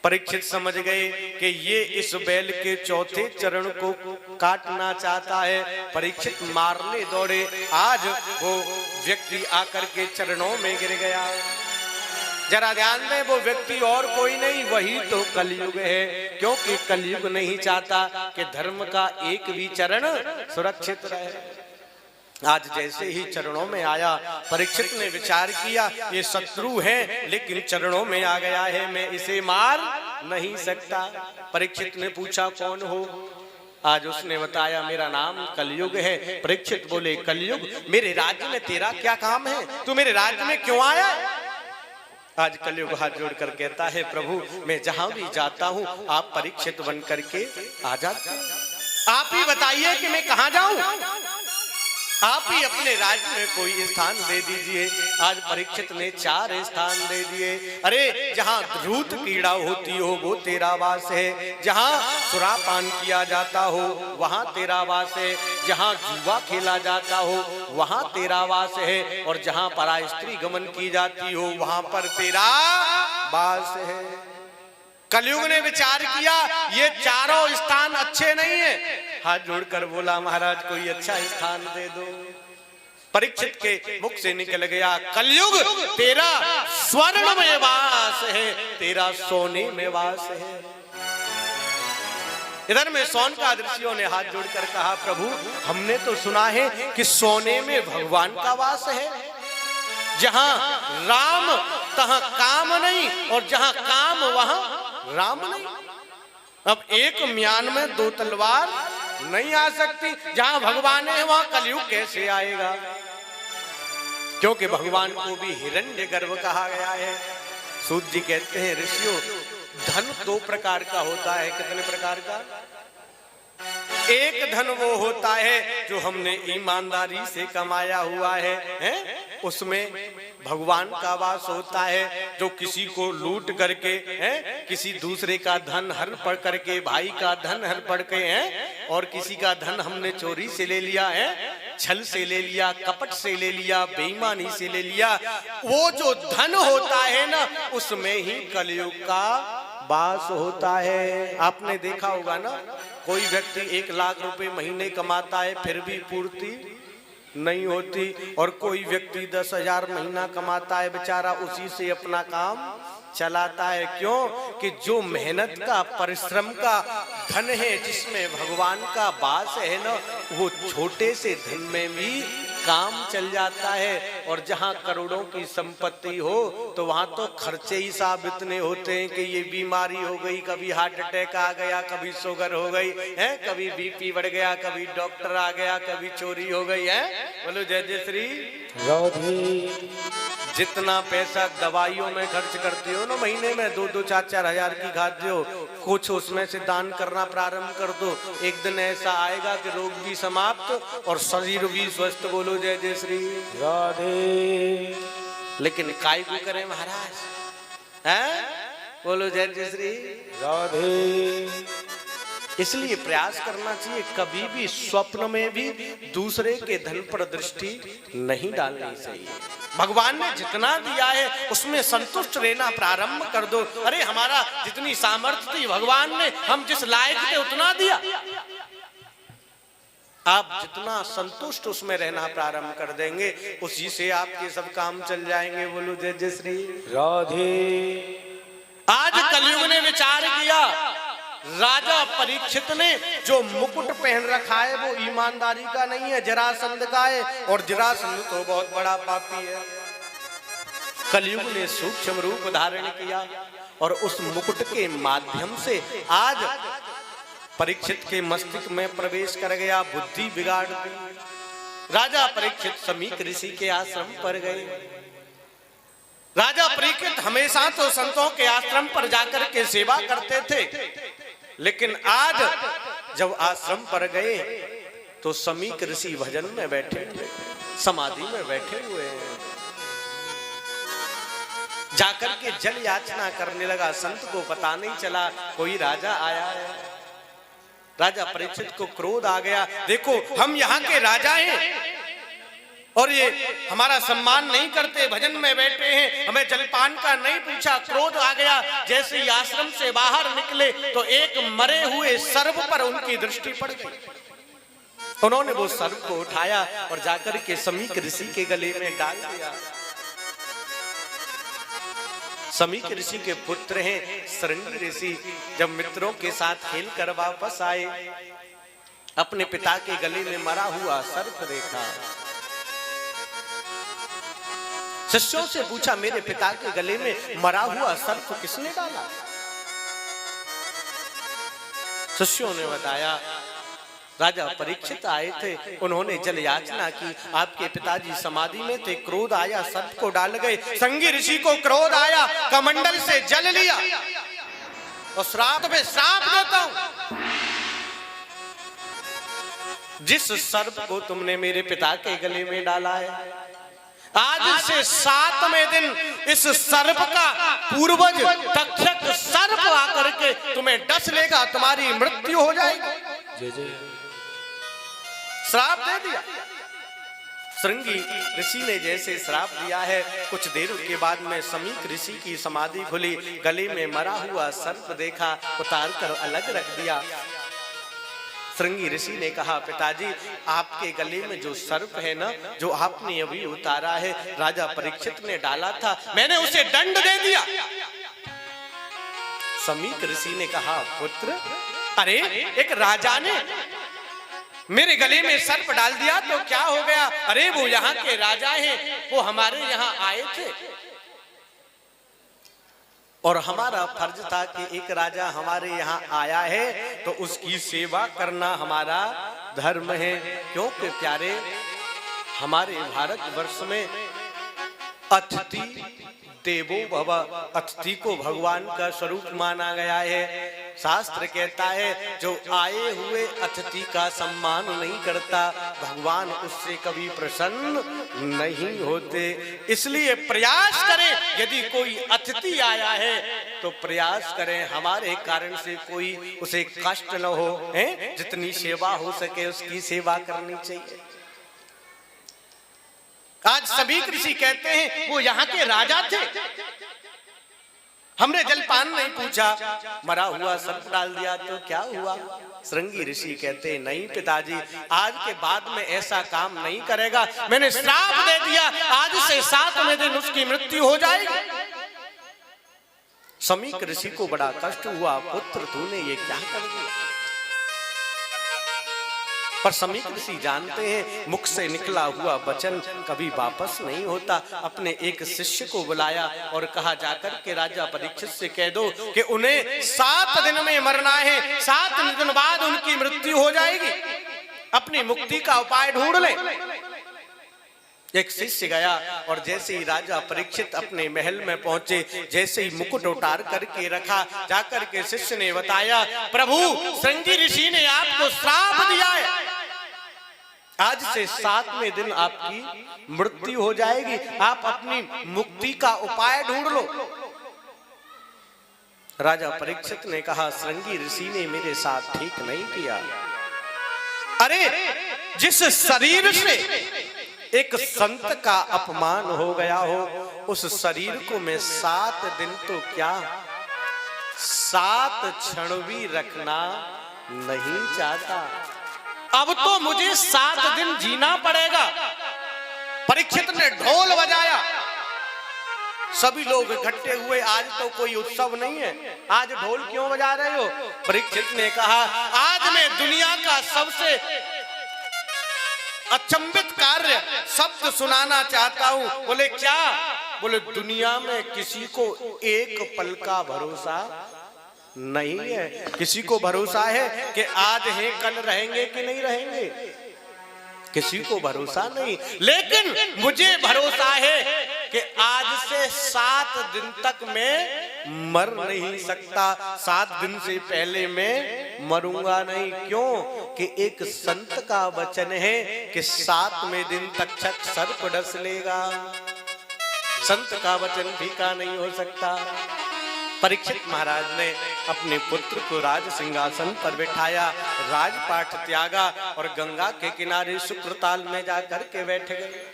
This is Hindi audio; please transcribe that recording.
परीक्षित समझ गए कि ये इस बैल के चौथे चरण को काटना चाहता है। परीक्षित मारने दौड़े, आज वो व्यक्ति आकर के चरणों में गिर गया। जरा ध्यान दें, वो व्यक्ति और कोई नहीं, वही तो कलयुग है। क्योंकि कलयुग नहीं चाहता कि धर्म का एक भी चरण सुरक्षित रहे। आज जैसे ही चरणों में आया, परीक्षित ने विचार किया ये शत्रु है लेकिन चरणों में आ गया है, मैं इसे मार नहीं सकता। परीक्षित ने पूछा कौन हो? आज उसने बताया मेरा नाम कलयुग है। परीक्षित बोले कलयुग, मेरे राज्य में तेरा क्या काम है? तू मेरे राज्य में क्यों आया? आज कलयुग हाथ जोड़कर कहता है प्रभु मैं जहां भी जाता हूं आप परीक्षित बन करके आ जाते हैं। आप ही बताइए कि मैं कहां जाऊं, आप ही अपने राज्य में कोई स्थान दे दीजिए। आज परीक्षित ने 4 स्थान दे दिए। अरे जहां धूत पीड़ा होती हो वो तेरा वास है, जहां सुरापान किया जाता हो वहां तेरा वास है, जहां जुआ खेला जाता हो वहां तेरा वास है, और जहां पराय स्त्री गमन की जाती हो वहां पर तेरा वास है। कलयुग ने विचार किया ये चारों स्थान अच्छे नहीं है। हाथ जोड़कर बोला महाराज कोई अच्छा स्थान दे दो। परीक्षित के मुख से निकल गया कलयुग तेरा स्वर्ण में वास है, तेरा सोने में वास है। इधर में सोन का दृश्यों ने हाथ जोड़कर कहा प्रभु हमने तो सुना है कि सोने में भगवान का वास है, जहां राम तहां काम नहीं और जहां काम वहां राम नहीं। अब एक म्यान में 2 तलवार नहीं आ सकती। जहां भगवान है वहां कलयुग कैसे आएगा? क्योंकि भगवान को भी हिरण्य गर्भ कहा गया है। सूत जी कहते हैं ऋषियों धन 2 प्रकार का होता है। कितने प्रकार का? एक धन वो होता है जो हमने ईमानदारी से कमाया हुआ है? उसमें भगवान का वास होता है। जो किसी को लूट करके किसी दूसरे का धन हर पड़ करके, भाई का धन हर पड़ के और किसी का धन हमने चोरी से ले लिया है, छल से ले लिया, कपट से ले लिया, बेईमानी से ले लिया, वो जो धन होता है ना उसमें ही कलयुग का वास होता है। आपने देखा होगा ना कोई व्यक्ति 1 लाख रुपए महीने कमाता है फिर भी पूर्ति नहीं होती, और कोई व्यक्ति 10,000 महीना कमाता है बेचारा उसी से अपना काम चलाता है। क्यों कि जो मेहनत का परिश्रम का धन है जिसमें भगवान का वास है ना वो छोटे से धन में भी काम चल जाता है। और जहां करोड़ों की संपत्ति हो तो वहां तो खर्चे ही साहब इतने होते हैं कि ये बीमारी हो गई, कभी हार्ट अटैक आ गया, कभी शुगर हो गई है, कभी बीपी बढ़ गया, कभी डॉक्टर आ गया, कभी चोरी हो गई है। बोलो जय जय श्री राधे। जितना पैसा दवाइयों में खर्च करते हो ना महीने में 2-2, 4-4 हजार की खाते हो, कुछ उसमें से दान करना प्रारंभ कर दो। एक दिन ऐसा आएगा कि रोग भी समाप्त और शरीर भी स्वस्थ। बोलो जय जय श्री राधे। लेकिन काय को करें महाराज हैं? बोलो जय जय श्री राधे। इसलिए प्रयास करना चाहिए कभी भी स्वप्न में भी दूसरे के धन पर दृष्टि नहीं डालनी चाहिए। भगवान ने जितना दिया है उसमें संतुष्ट रहना प्रारंभ कर दो। अरे हमारा जितनी सामर्थ्य थी भगवान ने हम जिस लायक थे उतना दिया। आप जितना संतुष्ट उसमें रहना प्रारंभ कर देंगे उसी से आपके सब काम चल जाएंगे। बोलो जय जय श्री राधे। आज कलयुग ने विचार किया राजा परीक्षित ने जो मुकुट पहन रखा है वो ईमानदारी का नहीं है, जरासंध का है, और जरासंध तो बहुत बड़ा पापी है। कलयुग ने सूक्ष्म रूप धारण किया और उस मुकुट के माध्यम से आज परीक्षित के मस्तिष्क में प्रवेश कर गया, बुद्धि बिगाड़ दी। राजा परीक्षित समीक ऋषि के आश्रम पर गए। राजा परीक्षित हमेशा तो संतों के आश्रम पर जाकर के सेवा करते थे, लेकिन आज जब आश्रम पर गए तो समीक ऋषि भजन में बैठे हुए, समाधि में बैठे हुए हैं। जाकर के जल याचना करने लगा। संत को पता नहीं चला कोई राजा आया है। राजा परीक्षित को क्रोध आ गया, देखो हम यहाँ के राजा हैं और ये हमारा सम्मान नहीं करते, भजन में बैठे हैं, हमें जलपान का नहीं पूछा। क्रोध आ गया। जैसे ही आश्रम से बाहर निकले तो एक मरे हुए सर्प पर उनकी दृष्टि पड़ गई। उन्होंने वो सर्प को उठाया और जाकर के समीक ऋषि के गले में डाल दिया। समीक ऋषि के पुत्र हैं श्रृंगी ऋषि। जब मित्रों के साथ खेल कर वापस आए, अपने पिता के गले में मरा हुआ सर्प देखा। शिष्यों से पूछा, मेरे पिता के गले में मरा हुआ सर्प किसने डाला? शिष्यों ने बताया, राजा परीक्षित आए थे, उन्होंने जल याचना की, आपके पिताजी समाधि में थे, क्रोध आया, सर्प को डाल गए। श्रृंगी ऋषि को क्रोध आया, कमंडल से जल लिया और श्राप में श्राप देता हूं, जिस सर्प को तुमने मेरे पिता के गले में डाला है, आज से 7वें दिन इस सर्प का पूर्वज तक्षक सर्प आकर के तुम्हें डस लेगा, तुम्हारी मृत्यु हो जाएगी। जय जय। श्राप दे दिया। श्रृंगी ऋषि ने जैसे श्राप दिया है, कुछ देर के बाद में समीक ऋषि की समाधि खुली, गले में मरा हुआ सर्प देखा, उतार कर अलग रख दिया। श्रृंगी ऋषि ने कहा, पिताजी आपके गले में जो सर्प है ना, जो आपने अभी उतारा है, राजा परीक्षित ने डाला था, मैंने उसे दंड दे दिया। समीक ऋषि ने कहा, पुत्र, अरे एक राजा ने मेरे गले में सर्प डाल दिया तो क्या हो गया? अरे वो यहाँ के राजा हैं, वो हमारे यहाँ आए थे और हमारा फर्ज था कि एक राजा हमारे यहाँ आया है तो उसकी सेवा करना हमारा धर्म है। क्योंकि प्यारे, हमारे भारतवर्ष में अतिथि देवो भव, अतिथि को भगवान का स्वरूप माना गया है। शास्त्र कहता है, जो आए हुए अतिथि का सम्मान नहीं करता, भगवान उससे कभी प्रसन्न नहीं होते। इसलिए प्रयास करें, यदि कोई अतिथि आया है तो प्रयास करें हमारे कारण से कोई उसे कष्ट न हो, हैं? जितनी सेवा हो सके उसकी सेवा करनी चाहिए। आज सभी ऋषि कहते हैं वो यहाँ के राजा थे, हमने जलपान नहीं पूछा, मरा हुआ सर्प डाल दिया तो क्या हुआ? श्रृंगी ऋषि कहते, नहीं पिताजी, आज के बाद में ऐसा काम नहीं करेगा, मैंने श्राप दे दिया, आज से 7वें दिन उसकी मृत्यु हो जाएगी। समीक ऋषि को बड़ा कष्ट हुआ, पुत्र तूने ये क्या कर दिया? पर समीक ऋषि जानते हैं, मुख से निकला हुआ वचन कभी वापस नहीं होता। अपने एक शिष्य को बुलाया और कहा, जाकर के राजा परीक्षित से कह दो कि उन्हें 7 दिन में मरना है, 7 दिन बाद उनकी मृत्यु हो जाएगी, अपनी मुक्ति का उपाय ढूंढ ले। एक शिष्य गया और जैसे ही राजा परीक्षित अपने महल में पहुंचे, जैसे ही मुकुट उतार करके रखा, जाकर के शिष्य ने बताया, प्रभु श्रृंगी ऋषि ने आपको श्राप दिया है, आज से 7वें दिन आपकी मृत्यु हो जाएगी, आप अपनी मुक्ति का उपाय ढूंढ लो। राजा परीक्षित ने कहा, श्रृंगी ऋषि ने मेरे साथ ठीक नहीं किया। अरे जिस शरीर से एक संत का अपमान हो गया हो, उस शरीर को मैं 7 दिन तो क्या 7 क्षण भी रखना नहीं चाहता। अब तो मुझे 7 दिन जीना पड़ेगा। परीक्षित ने ढोल बजाया, सभी लोग इकट्ठे हुए। आज तो कोई उत्सव नहीं है, आज ढोल क्यों बजा रहे हो? परीक्षित ने कहा, आज मैं दुनिया का सबसे अचंभित कार्य शब्द सुनाना चाहता हूं। बोले क्या? बोले दुनिया में किसी को एक पल का भरोसा नहीं है। किसी को भरोसा है कि आज है कल रहेंगे कि नहीं रहेंगे, किसी को भरोसा नहीं। लेकिन मुझे भरोसा है कि आज से 7 दिन तक मैं मर नहीं सकता, 7 दिन से पहले मैं मरूंगा नहीं। क्यों? कि एक संत का वचन है कि 7वें दिन तक्षक सर्प डस लेगा। संत का वचन फीका नहीं हो सकता। परीक्षित महाराज ने अपने पुत्र को राज सिंहासन पर बिठाया, राजपाट त्यागा और गंगा के किनारे शुक्रताल में जाकर के बैठ गए।